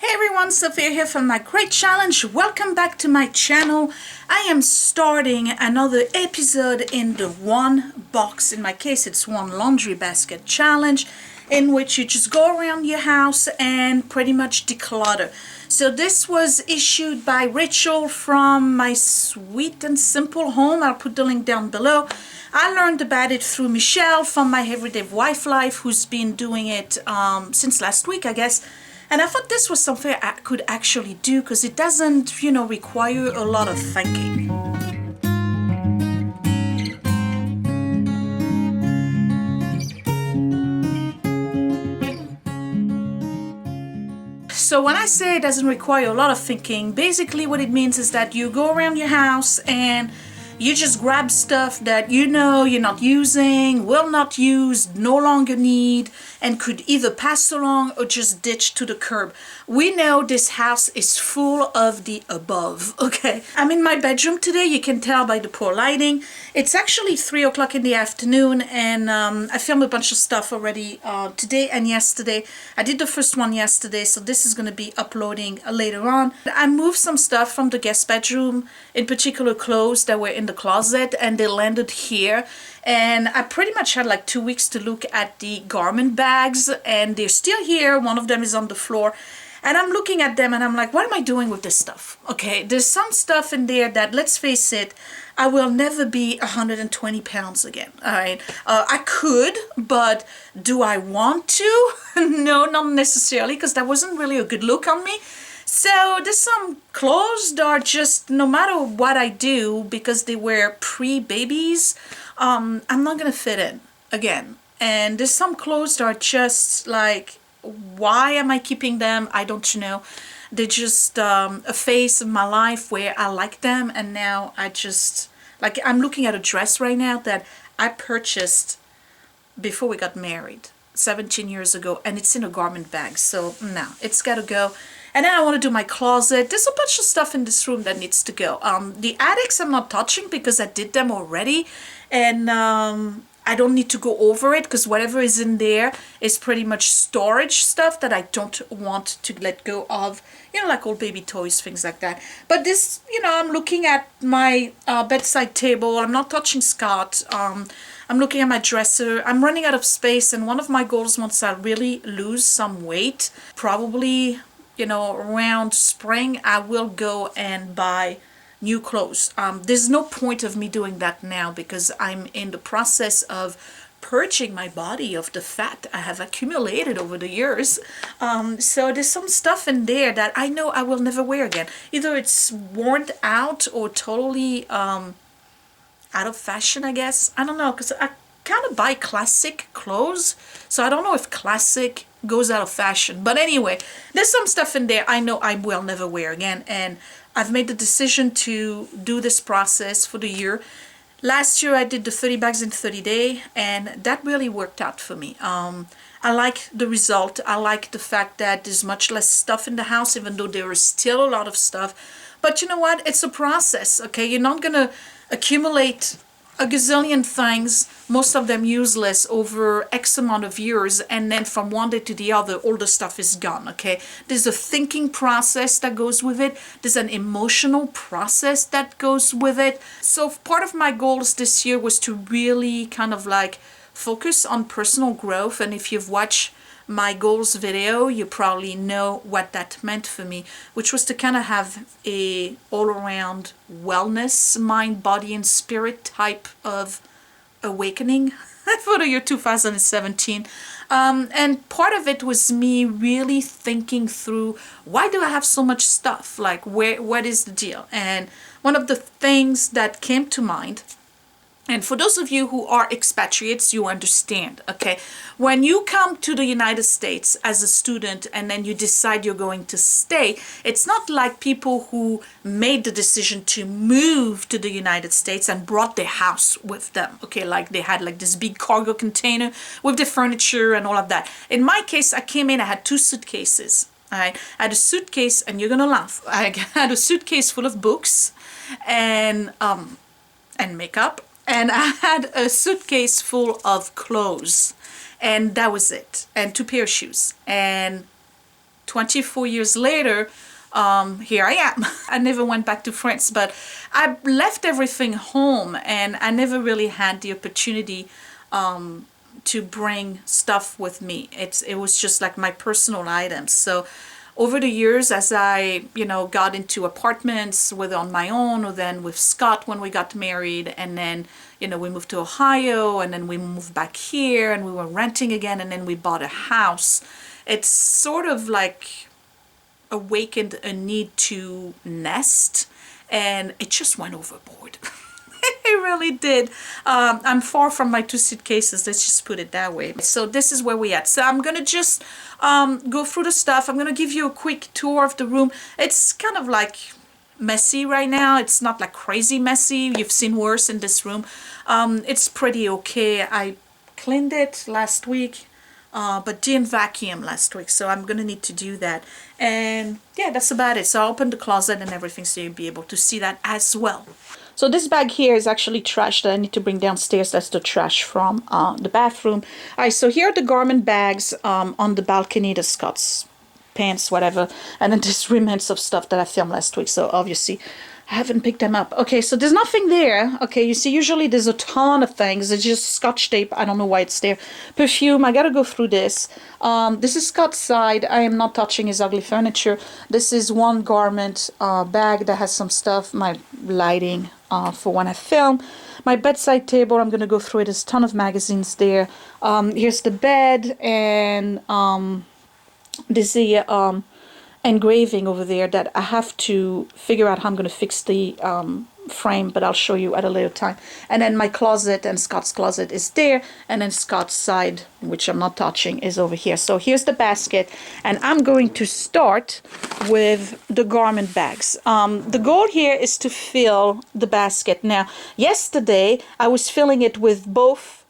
Hey everyone, Sophia here from My Great Challenge. Welcome back to my channel. I am starting another episode in the one box, in my case it's one laundry basket challenge, in which you just go around your house and pretty much declutter. So this was issued by Rachel from My Sweet and Simple Home. I'll put the link down below. I learned about it through Michele from MyEverydayifeLife, who's been doing it since last week, I guess. And I thought this was something I could actually do because it doesn't, require a lot of thinking. So when I say it doesn't require a lot of thinking, basically what it means is that you go around your house and you just grab stuff that you know you're not using, will not use, no longer need, and could either pass along or just ditch to the curb. We know this house is full of the above, okay? I'm in my bedroom today, you can tell by the poor lighting. It's actually 3 o'clock in the afternoon, and I filmed a bunch of stuff already today and yesterday. I did the first one yesterday, so this is going to be uploading later on. I moved some stuff from the guest bedroom, in particular clothes that were in the closet, and they landed here. And I pretty much had like 2 weeks to look at the garment bags, and they're still here. One of them is on the floor, and I'm looking at them and I'm like, what am I doing with this stuff? Okay, there's some stuff in there that, let's face it, I will never be 120 pounds again. All right, I could, but do I want to? No, not necessarily, because that wasn't really a good look on me. So there's some clothes that are just, no matter what I do, because they were pre-babies, I'm not gonna fit in again. And there's some clothes that are just like, why am I keeping them? I don't know. They're just a phase of my life where I like them, and now I just, like, I'm looking at a dress right now that I purchased before we got married 17 years ago, and it's in a garment bag. So no, it's gotta go. And then I want to do my closet. There's a bunch of stuff in this room that needs to go. The attics I'm not touching because I did them already. And I don't need to go over it because whatever is in there is pretty much storage stuff that I don't want to let go of. Like old baby toys, things like that. But this, I'm looking at my bedside table. I'm not touching Scott. I'm looking at my dresser. I'm running out of space. And one of my goals, once I really lose some weight, probably, around spring, I will go and buy new clothes. There's no point of me doing that now because I'm in the process of purging my body of the fat I have accumulated over the years. So there's some stuff in there that I know I will never wear again. Either it's worn out or totally out of fashion, I guess. I don't know, because I kind of buy classic clothes, so I don't know if classic goes out of fashion. But anyway, there's some stuff in there I know I will never wear again, and I've made the decision to do this process for the year. Last year I did the 30 bags in 30 days, and that really worked out for me. I like the result. I like the fact that there's much less stuff in the house, even though there is still a lot of stuff. But you know what? It's a process, okay? You're not gonna accumulate a gazillion things, most of them useless, over X amount of years, and then from one day to the other all the stuff is gone, okay? There's a thinking process that goes with it. There's an emotional process that goes with it. So part of my goals this year was to really kind of like focus on personal growth, and if you've watched my goals video, you probably know what that meant for me, which was to kind of have a all-around wellness, mind, body, and spirit type of awakening for the year 2017. And part of it was me really thinking through, why do I have so much stuff? Like, what is the deal? And one of the things that came to mind, and for those of you who are expatriates, you understand, okay? When you come to the United States as a student and then you decide you're going to stay, it's not like people who made the decision to move to the United States and brought their house with them, okay? Like they had like this big cargo container with the furniture and all of that. In my case, I came in, I had 2 suitcases. I had a suitcase, and you're gonna laugh. I had a suitcase full of books and makeup. And I had a suitcase full of clothes, and that was it, and 2 pair of shoes. And 24 years later, here I am. I never went back to France, but I left everything home, and I never really had the opportunity to bring stuff with me. It was just like my personal items. So over the years, as I, got into apartments, whether on my own or then with Scott when we got married, and then, we moved to Ohio, and then we moved back here, and we were renting again, and then we bought a house. It's sort of like awakened a need to nest, and it just went overboard. It really did. I'm far from my 2 suitcases, let's just put it that way. So this is where we at. So I'm gonna just go through the stuff. I'm gonna give you a quick tour of the room. It's kind of like messy right now. It's not like crazy messy. You've seen worse in this room. It's pretty okay. I cleaned it last week, but didn't vacuum last week, so I'm gonna need to do that. And yeah, that's about it. So I opened the closet and everything, so you'll be able to see that as well. So this bag here is actually trash that I need to bring downstairs. That's the trash from the bathroom. All right, so here are the garment bags on the balcony, the Scott's pants, whatever. And then there's remnants of stuff that I filmed last week, so obviously I haven't picked them up. Okay, so there's nothing there. Okay, you see, usually there's a ton of things. It's just Scotch tape. I don't know why it's there. Perfume, I gotta go through this. This is Scott's side. I am not touching his ugly furniture. This is one garment bag that has some stuff. My lighting for when I film. My bedside table, I'm gonna go through it. There's a ton of magazines there. Here's the bed, and there's the engraving over there that I have to figure out how I'm going to fix the frame, but I'll show you at a later time. And then my closet and Scott's closet is there, and then Scott's side, which I'm not touching, is over here. So here's the basket, and I'm going to start with the garment bags. The goal here is to fill the basket. Now, yesterday I was filling it with both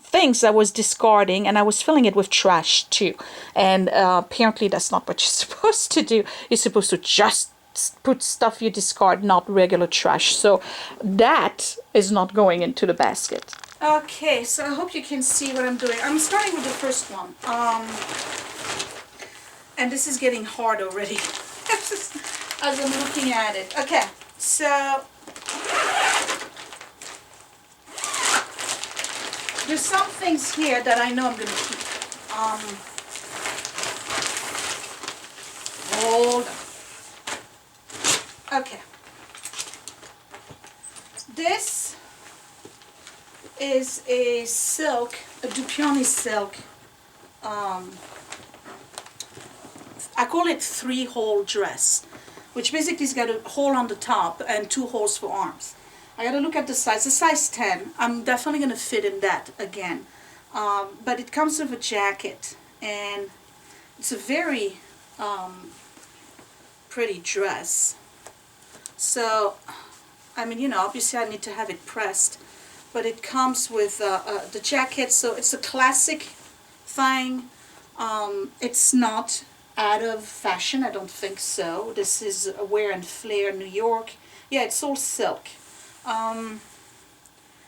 things I was discarding, and I was filling it with trash too, and apparently that's not what you're supposed to do. You're supposed to just put stuff you discard, not regular trash. So that is not going into the basket. Okay, so I hope you can see what I'm doing. I'm starting with the first one, and this is getting hard already as I'm looking at it. Okay, so there's some things here that I know I'm going to keep. Hold on. Okay. This is a silk, a Dupioni silk. I call it 3-hole dress, which basically has got a hole on the top and 2 holes for arms. I gotta look at the size. The size 10. I'm definitely gonna fit in that again. But it comes with a jacket, and it's a very pretty dress. So, I mean, obviously I need to have it pressed, but it comes with the jacket. So it's a classic thing. It's not out of fashion. I don't think so. This is a Wear and Flare, New York. Yeah, it's all silk. I'm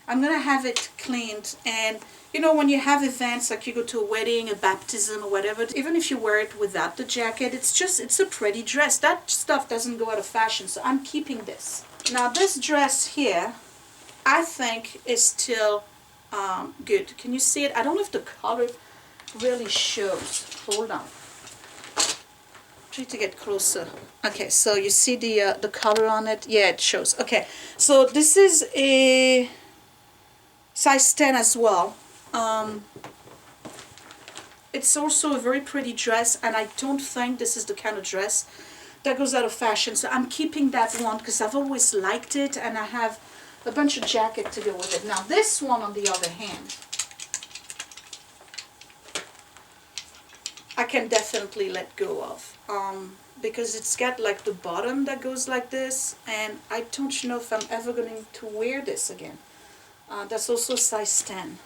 gonna have it cleaned, and when you have events like you go to a wedding, a baptism, or whatever, even if you wear it without the jacket, it's a pretty dress. That stuff doesn't go out of fashion, so I'm keeping this. Now this dress here, I think is still good. Can you see it? I don't know if the color really shows. Hold on. Try to get closer. Okay, so you see the color on it? Yeah, it shows. Okay, so this is a size 10 as well. It's also a very pretty dress, and I don't think this is the kind of dress that goes out of fashion. So I'm keeping that one because I've always liked it, and I have a bunch of jacket to go with it. Now this one, on the other hand, I can definitely let go of. Because it's got like the bottom that goes like this, and I don't know if I'm ever going to wear this again. That's also size 10.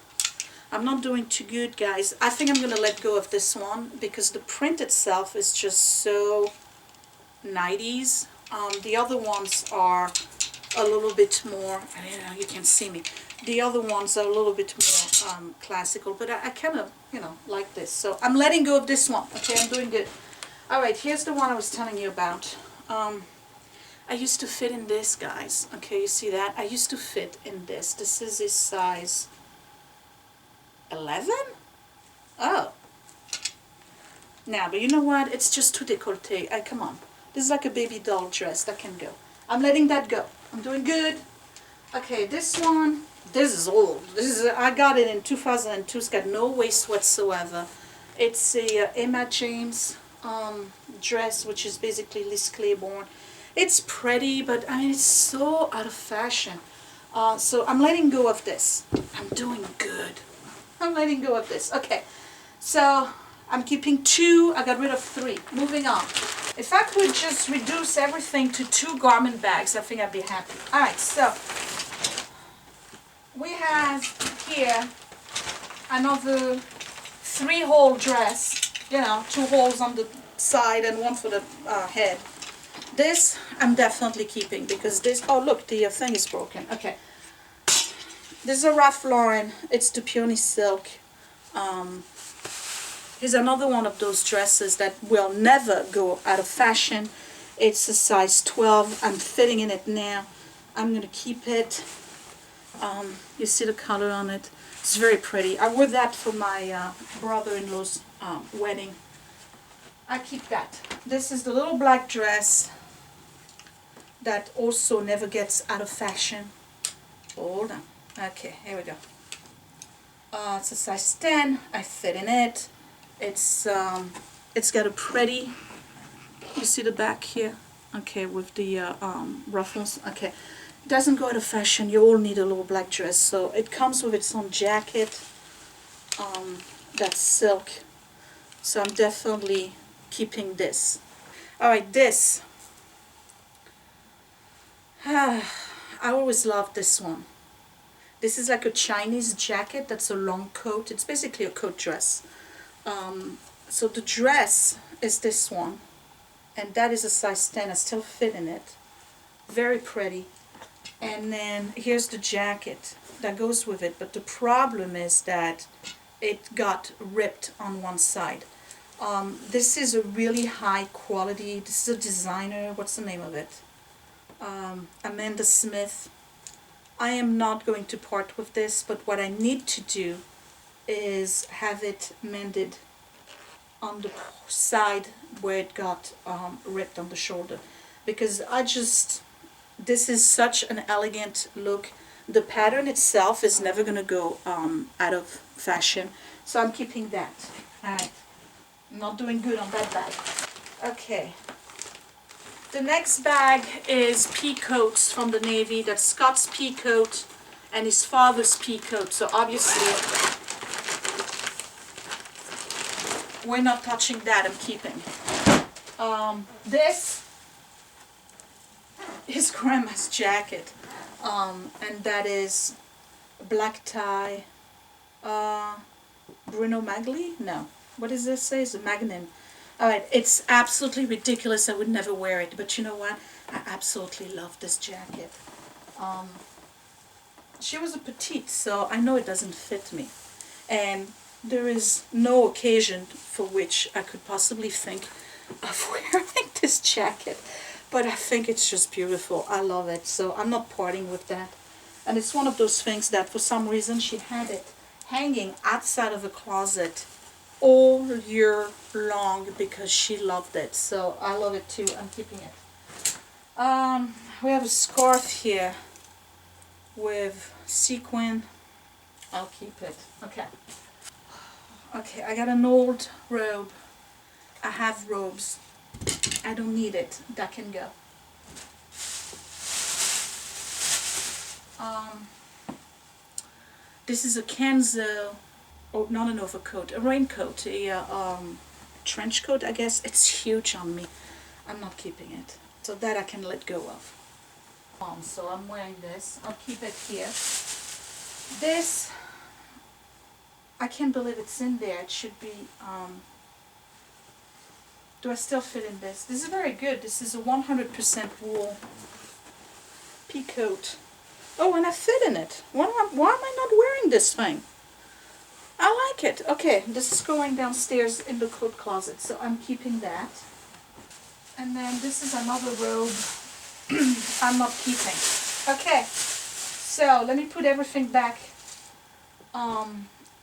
I'm not doing too good, guys. I think I'm going to let go of this one because the print itself is just so 90s. The other ones are a little bit more, you can see me. The other ones are a little bit more classical, but I kind of, like this. So I'm letting go of this one. Okay, I'm doing good. Alright, here's the one I was telling you about. I used to fit in this, guys. Okay, you see that? I used to fit in this. This is a size 11? Oh. Now, but you know what? It's just too décolleté. Come on. This is like a baby doll dress. That can go. I'm letting that go. I'm doing good. Okay, this one. This is old. I got it in 2002. It's got no waist whatsoever. It's a Emma James dress, which is basically Liz Claiborne. It's pretty, but I mean, it's so out of fashion. So I'm letting go of this. I'm doing good. I'm letting go of this. Okay, so I'm keeping 2. I got rid of 3. Moving on. If I could just reduce everything to 2 garment bags, I think I'd be happy. Alright, so we have here another 3-hole dress. You know, 2 holes on the side and 1 for the head. This I'm definitely keeping because this, oh look, the thing is broken. Okay. This is a Ralph Lauren. It's the peony silk. Here's another one of those dresses that will never go out of fashion. It's a size 12. I'm fitting in it now. I'm going to keep it. You see the color on it. It's very pretty. I wore that for my brother-in-law's wedding. I keep that. This is the little black dress that also never gets out of fashion. Hold on. Okay, here we go. It's a size 10. I fit in it. It's got a pretty, you see the back here? Okay, with the ruffles. Okay, it doesn't go out of fashion. You all need a little black dress. So it comes with its own jacket. That's silk. So I'm definitely keeping this. Alright, this. I always loved this one. This is like a Chinese jacket that's a long coat. It's basically a coat dress. So the dress is this one. And that is a size 10. I still fit in it. Very pretty. And then here's the jacket that goes with it. But the problem is that it got ripped on one side. This is a really high quality. This is a designer. What's the name of it? Amanda Smith. I am not going to part with this, but what I need to do is have it mended on the side where it got ripped on the shoulder, because this is such an elegant look. The pattern itself is never going to go out of fashion, so I'm keeping that. Alright, I'm not doing good on that bag. Okay. The next bag is pea coats from the Navy. That's Scott's pea coat and his father's pea coat. So obviously, we're not touching that. I'm keeping. This is Grandma's jacket, and that is black tie. Bruno Magli? No. What does this say? It's a Magnum. Alright, it's absolutely ridiculous. I would never wear it, but you know what? I absolutely love this jacket. She was a petite, so I know it doesn't fit me. And there is no occasion for which I could possibly think of wearing this jacket. But I think it's just beautiful. I love it, so I'm not parting with that. And it's one of those things that for some reason she had it hanging outside of the closet all year long because she loved it. So I love it too. I'm keeping it. We have a scarf here with sequin. I'll keep it. Okay. Okay, I got an old robe. I have robes. I don't need it. That can go. This is a Kenzo. Oh, not an overcoat, a raincoat, a trench coat, I guess. It's huge on me. I'm not keeping it. So that I can let go of. So I'm wearing this. I'll keep it here. This, I can't believe it's in there. It should be, do I still fit in this? This is very good. This is a 100% wool pea coat. Oh, and I fit in it. Why am I not wearing this thing? I like it. Okay, this is going downstairs in the coat closet, so I'm keeping that. And then this is another robe I'm not keeping. Okay, so let me put everything back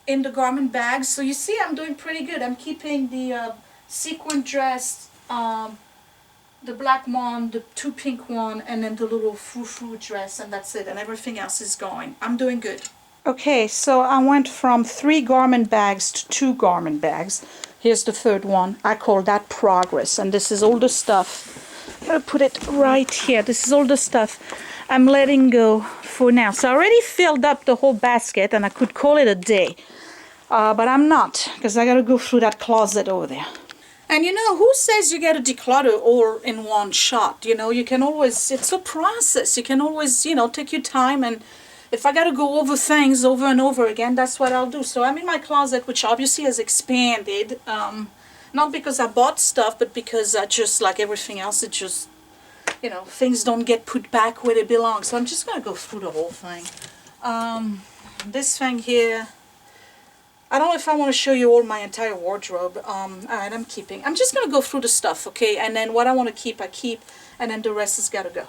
in the garment bags. So you see I'm doing pretty good. I'm keeping the sequin dress, the black one, the 2 pink one, and then the little frou-frou dress, and that's it, and everything else is going. I'm doing good. Okay, so I went from 3 garment bags to 2 garment bags. Here's the third one. I call that progress, and this is all the stuff. I'm gonna put it right here. This is all the stuff I'm letting go for now. So I already filled up the whole basket, and I could call it a day, but I'm not, because I gotta go through that closet over there. And you know, who says you gotta declutter all in one shot? You know, you can always, it's a process. You can always, you know, take your time, and if I gotta go over things over and over again, that's what I'll do. So I'm in my closet, which obviously has expanded, not because I bought stuff, but because I just, like everything else, it just, you know, things don't get put back where they belong. So I'm just gonna go through the whole thing. This thing here, I don't know if I want to show you all my entire wardrobe. Alright, I'm keeping. I'm just going to go through the stuff, okay? And then what I want to keep, I keep. And then the rest has got to go.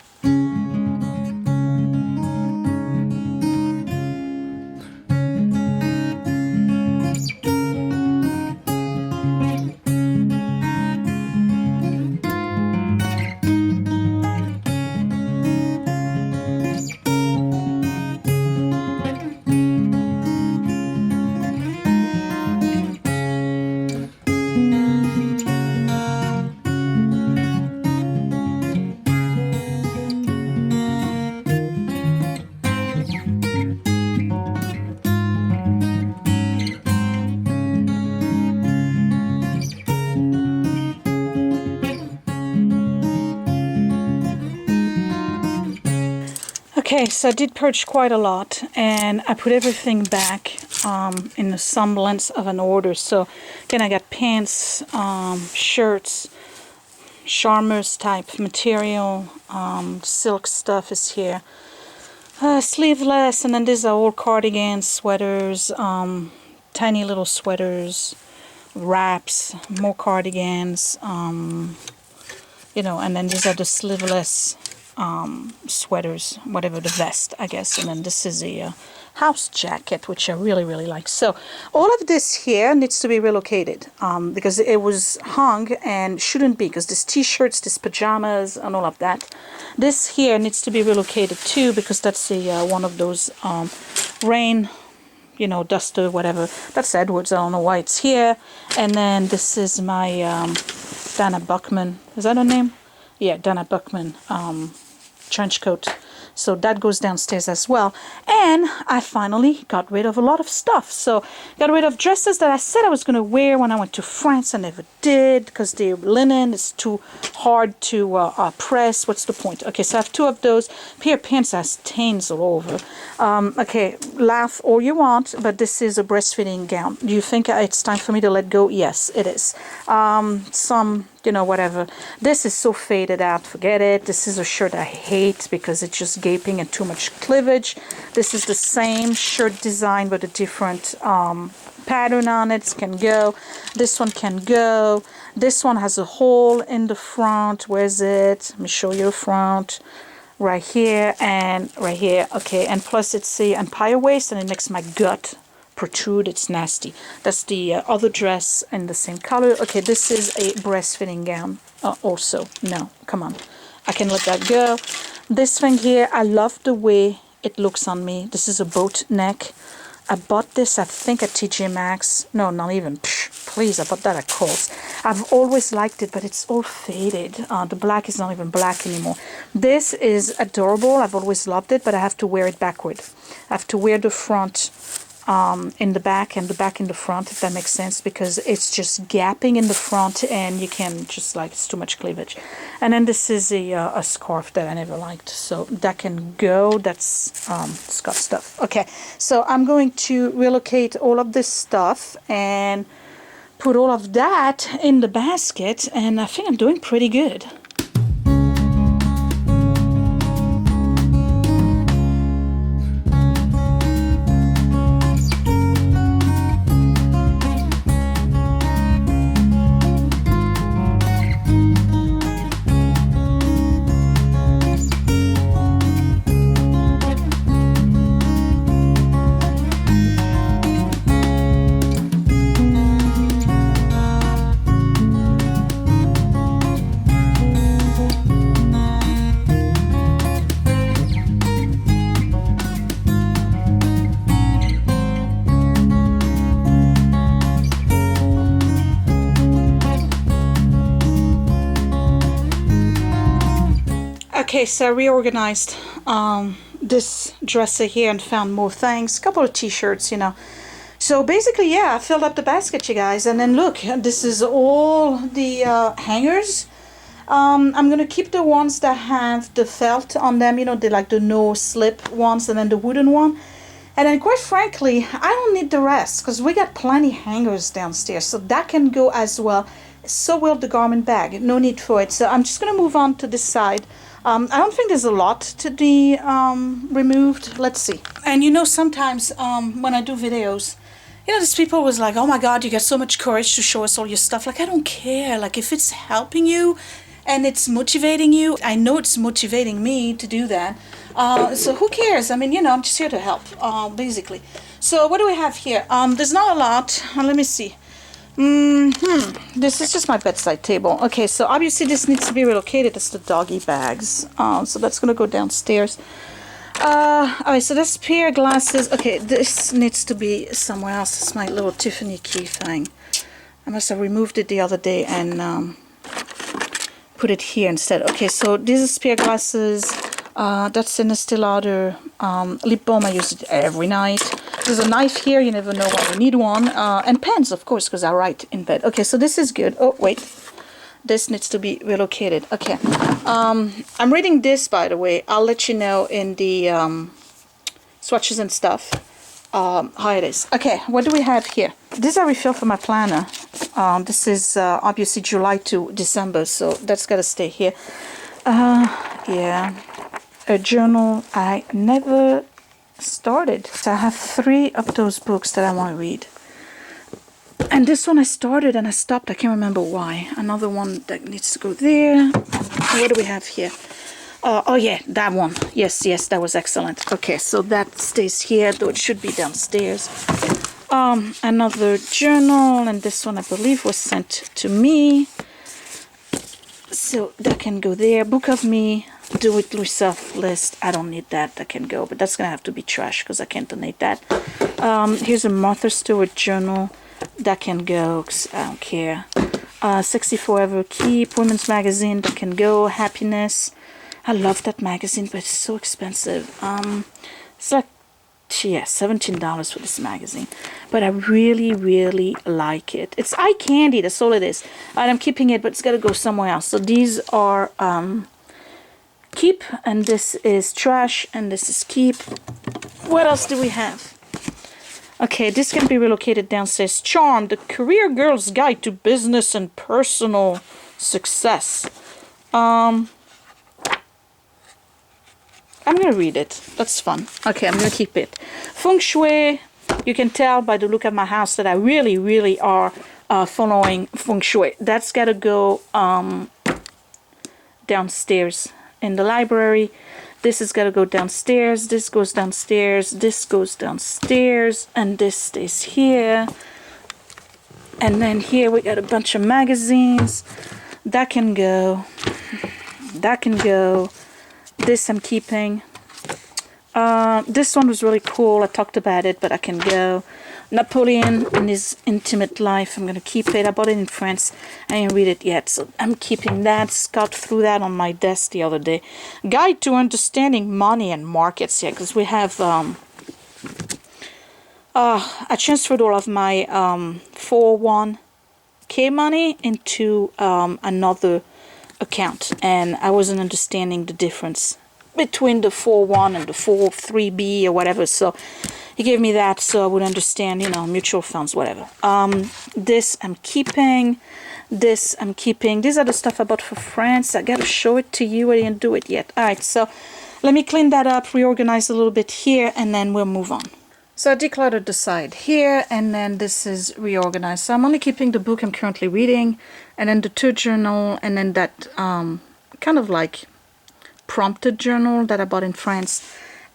Okay, so I did purge quite a lot, and I put everything back in the semblance of an order. So again, I got pants, shirts, Charmers type material, silk stuff is here, sleeveless, and then these are all cardigans, sweaters, tiny little sweaters, wraps, more cardigans, you know, and then these are the sleeveless sweaters, whatever, the vest, I guess. And then this is a house jacket, which I really, really like. So all of this here needs to be relocated because it was hung and shouldn't be, because this t-shirts, this pajamas, and all of that. This here needs to be relocated too, because that's a one of those rain, you know, duster, whatever. That's Edwards. I don't know why it's here. And then this is my Dana Buckman. Is that her name? Yeah, Dana Buckman trench coat. So that goes downstairs as well. And I finally got rid of a lot of stuff. So got rid of dresses that I said I was going to wear when I went to France. I never did because the linen is too hard to press. What's the point? Okay, so I have 2 of those. Pair of pants has stains all over. Okay, laugh all you want, but this is a breastfeeding gown. Do you think it's time for me to let go? Yes, it is. Some, you know, whatever. This is so faded out, forget it. This is a shirt I hate because it's just gaping and too much cleavage. This is the same shirt design but a different pattern on it. Can go. This one can go. This one has a hole in the front. Where's it? Let me show you the front. Right here and right here. Okay, and plus it's the empire waist and it makes my gut protrude. It's nasty. That's the other dress in the same color. Okay, this is a breastfeeding gown also. No, come on. I can let that go. This thing here, I love the way it looks on me. This is a boat neck. I bought this, I think, at TJ Maxx. No, not even. Psh, please, I bought that at Kohl's. I've always liked it, but it's all faded. The black is not even black anymore. This is adorable. I've always loved it, but I have to wear it backward. I have to wear the front in the back and the back in the front, if that makes sense, because it's just gapping in the front and you can just, like, it's too much cleavage. And then this is a scarf that I never liked, so that can go. That's Scott stuff. Okay, so I'm going to relocate all of this stuff and put all of that in the basket, and I think I'm doing pretty good. Okay, so I reorganized this dresser here and found more things. A couple of t-shirts, you know. So basically, yeah, I filled up the basket, you guys. And then look, this is all the hangers. I'm gonna keep the ones that have the felt on them, you know, they like the no slip ones, and then the wooden one. And then quite frankly, I don't need the rest because we got plenty hangers downstairs, so that can go as well. So will the garment bag, no need for it. So I'm just gonna move on to this side. I don't think there's a lot to be removed. Let's see. And you know, sometimes when I do videos, you know, there's people was like, oh my God, you got so much courage to show us all your stuff. Like, I don't care. Like, if it's helping you and it's motivating you, I know it's motivating me to do that. So who cares? I mean, you know, I'm just here to help, basically. So what do we have here? There's not a lot. Let me see. This is just my bedside table. Okay, so obviously this needs to be relocated. It's the doggy bags. So that's gonna go downstairs. Alright, so this pair of glasses. Okay, this needs to be somewhere else. It's my little Tiffany key thing. I must have removed it the other day and put it here instead. Okay, so these are spare glasses. That's in a Estee Lauder lip balm. I use it every night. There's a knife here. You never know when you need one. And pens, of course, because I write in bed. Okay, so this is good. Oh, wait. This needs to be relocated. Okay. I'm reading this, by the way. I'll let you know in the swatches and stuff how it is. Okay, what do we have here? This I refill for my planner. This is obviously July to December, so that's got to stay here. Yeah. A journal I never started. So I have 3 of those books that I want to read. And this one I started and I stopped. I can't remember why. Another one that needs to go there. What do we have here? Oh yeah, that one. Yes, that was excellent. Okay, so that stays here, though it should be downstairs. Another journal, and this one I believe was sent to me. So that can go there. Book of me. Do it yourself list. I don't need that. That can go, but that's gonna have to be trash because I can't donate that. Here's a Martha Stewart journal. That can go because I don't care. 60 Forever Keep. Women's Magazine. That can go. Happiness. I love that magazine, but it's so expensive. It's like, yeah, $17 for this magazine. But I really, really like it. It's eye candy. That's all it is. And I'm keeping it, but it's got to go somewhere else. So these are keep, and this is trash, and this is keep. What else do we have? Okay, this can be relocated downstairs. Charm, the Career Girl's Guide to Business and Personal Success. I'm gonna read it. That's fun. Okay, I'm gonna keep it. Feng Shui. You can tell by the look of my house that I really, really are following Feng Shui. That's gotta go downstairs in the library. This is gotta go downstairs. This goes downstairs. This goes downstairs, and this stays here. And then here we got a bunch of magazines. That can go. That can go. This I'm keeping. This one was really cool. I talked about it, but I can go. Napoleon in His Intimate Life. I'm going to keep it. I bought it in France. I didn't read it yet, so I'm keeping that. Scott threw that on my desk the other day. Guide to Understanding Money and Markets. Yeah, because we have... I transferred all of my 401k money into another account, and I wasn't understanding the difference between the 401 and the 403b or whatever, so he gave me that so I would understand, you know, mutual funds, whatever. This I'm keeping. This I'm keeping. These are the stuff I bought for France. I gotta show it to you. I didn't do it yet. All right, so let me clean that up, reorganize a little bit here, and then we'll move on. So I decluttered the side here, and then this is reorganized. So I'm only keeping the book I'm currently reading, and then the 2 journal, and then that kind of like prompted journal that I bought in France,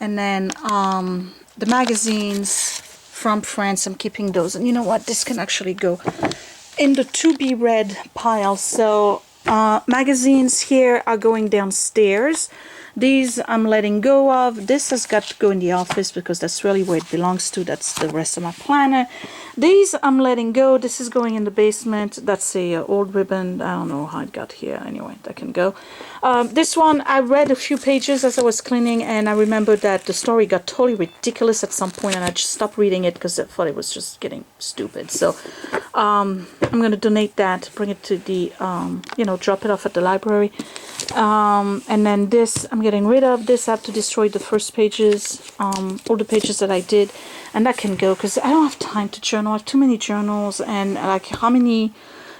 and then the magazines from France. I'm keeping those, and you know what? This can actually go in the to be read pile. So magazines here are going downstairs. These I'm letting go of. This has got to go in the office because that's really where it belongs to. That's the rest of my planner. These I'm letting go. This is going in the basement. That's a old ribbon. I don't know how it got here. Anyway, that can go. This one, I read a few pages as I was cleaning, and I remembered that the story got totally ridiculous at some point, and I just stopped reading it because I thought it was just getting stupid. So I'm going to donate that, bring it to the, you know, drop it off at the library. And then this, I'm getting rid of. This, I have to destroy the first pages, all the pages that I did, and that can go because I don't have time to journal. I have too many journals, and like, how many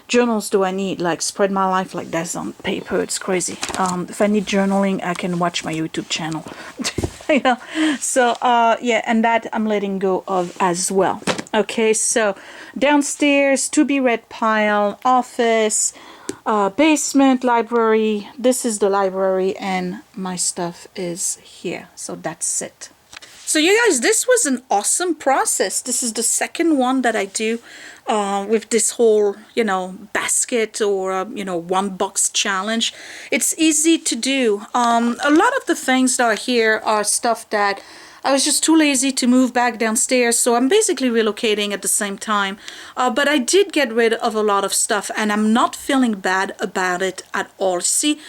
journals do I need? Like, spread my life like that's on paper. It's crazy. If I need journaling, I can watch my YouTube channel. You know? So yeah, and that I'm letting go of as well. Okay, so downstairs, to be read pile, office, basement, library. This is the library, and my stuff is here. So that's it. So you guys, this was an awesome process. This is the second one that I do with this whole, you know, basket or, you know, one box challenge. It's easy to do. A lot of the things that are here are stuff that I was just too lazy to move back downstairs, so I'm basically relocating at the same time. But I did get rid of a lot of stuff, and I'm not feeling bad about it at all. See,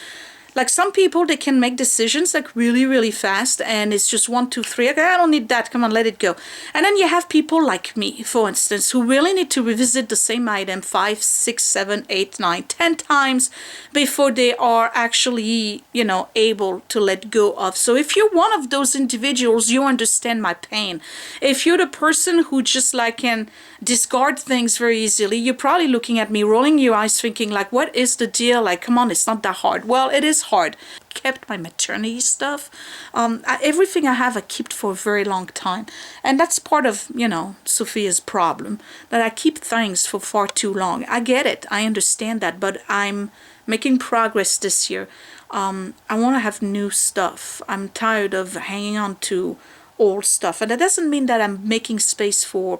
like some people, they can make decisions like really, really fast, and it's just 1, 2, 3. Okay, I don't need that. Come on, let it go. And then you have people like me, for instance, who really need to revisit the same item 5, 6, 7, 8, 9, 10 times before they are actually, you know, able to let go of. So if you're one of those individuals, you understand my pain. If you're the person who just like can discard things very easily, you're probably looking at me, rolling your eyes, thinking like, what is the deal? Like, come on, it's not that hard. Well, it is hard. Kept my maternity stuff. Everything I have, I kept for a very long time. And that's part of, you know, Sophia's problem, that I keep things for far too long. I get it. I understand that. But I'm making progress this year. I want to have new stuff. I'm tired of hanging on to old stuff. And that doesn't mean that I'm making space for,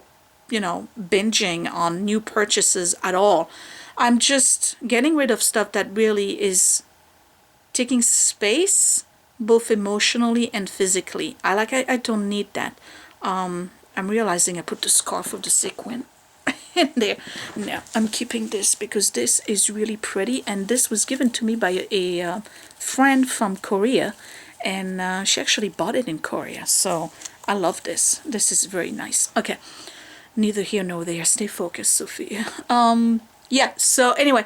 you know, binging on new purchases at all. I'm just getting rid of stuff that really is taking space, both emotionally and physically. I don't need that. I'm realizing I put the scarf of the sequin in there. No, I'm keeping this because this is really pretty, and this was given to me by a friend from Korea, and she actually bought it in Korea. So I love this. This is very nice. Okay, neither here nor there. Stay focused, Sophia. Yeah, so anyway,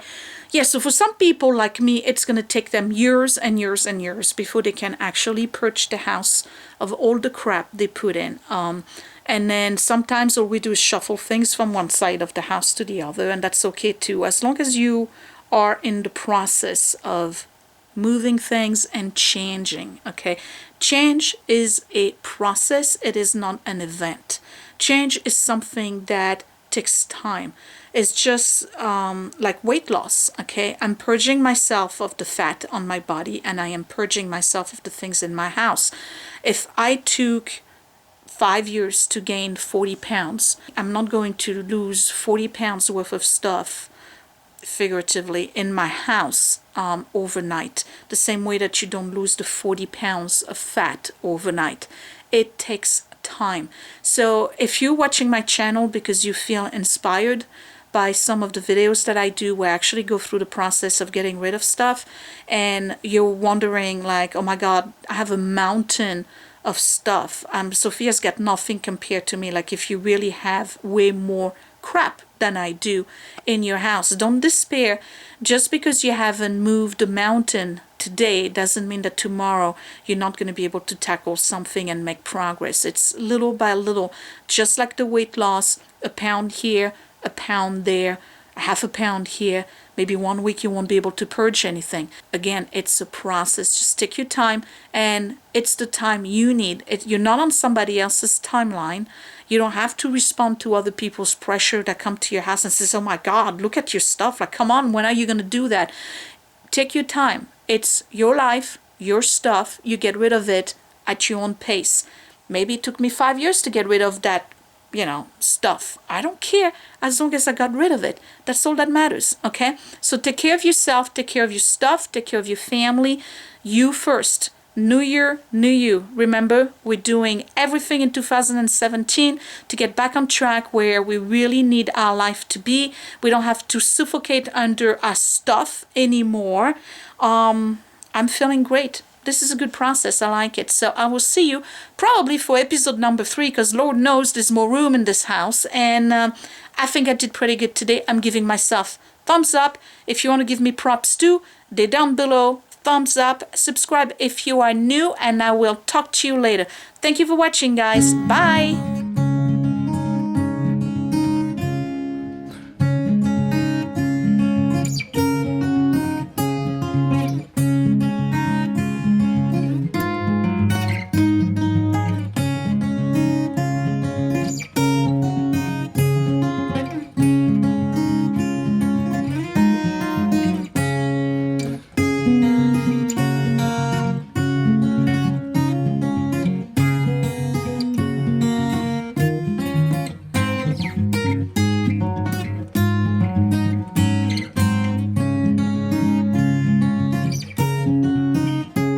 yeah, so for some people like me, it's going to take them years and years and years before they can actually purge the house of all the crap they put in. And then sometimes all we do is shuffle things from one side of the house to the other, and that's okay too, as long as you are in the process of moving things and changing, okay? Change is a process, it is not an event. Change is something that takes time. It's just like weight loss, okay? I'm purging myself of the fat on my body, and I am purging myself of the things in my house. If I took 5 years to gain 40 pounds, I'm not going to lose 40 pounds worth of stuff, figuratively, in my house overnight. The same way that you don't lose the 40 pounds of fat overnight. It takes time. So if you're watching my channel because you feel inspired by some of the videos that I do where I actually go through the process of getting rid of stuff, and you're wondering like, oh my God, I have a mountain of stuff. Sophia's got nothing compared to me. Like, if you really have way more crap than I do in your house, don't despair. Just because you haven't moved the mountain today doesn't mean that tomorrow you're not going to be able to tackle something and make progress. It's little by little, just like the weight loss, a pound here, a pound there, a half a pound here. Maybe 1 week you won't be able to purge anything. Again, it's a process. Just take your time, and it's the time you need. You're not on somebody else's timeline. You don't have to respond to other people's pressure that come to your house and says, oh my God, look at your stuff. Like, come on, when are you going to do that? Take your time. It's your life, your stuff. You get rid of it at your own pace. Maybe it took me 5 years to get rid of that, you know, stuff. I don't care, as long as I got rid of it. That's all that matters, okay? So take care of yourself, take care of your stuff, take care of your family. You first. New year, new you. Remember, we're doing everything in 2017 to get back on track where we really need our life to be. We don't have to suffocate under our stuff anymore. I'm feeling great. This is a good process. I like it. So I will see you probably for episode number 3, because Lord knows there's more room in this house. And I think I did pretty good today. I'm giving myself thumbs up. If you want to give me props too, they're down below. Thumbs up, subscribe if you are new, and I will talk to you later. Thank you for watching, guys. Bye.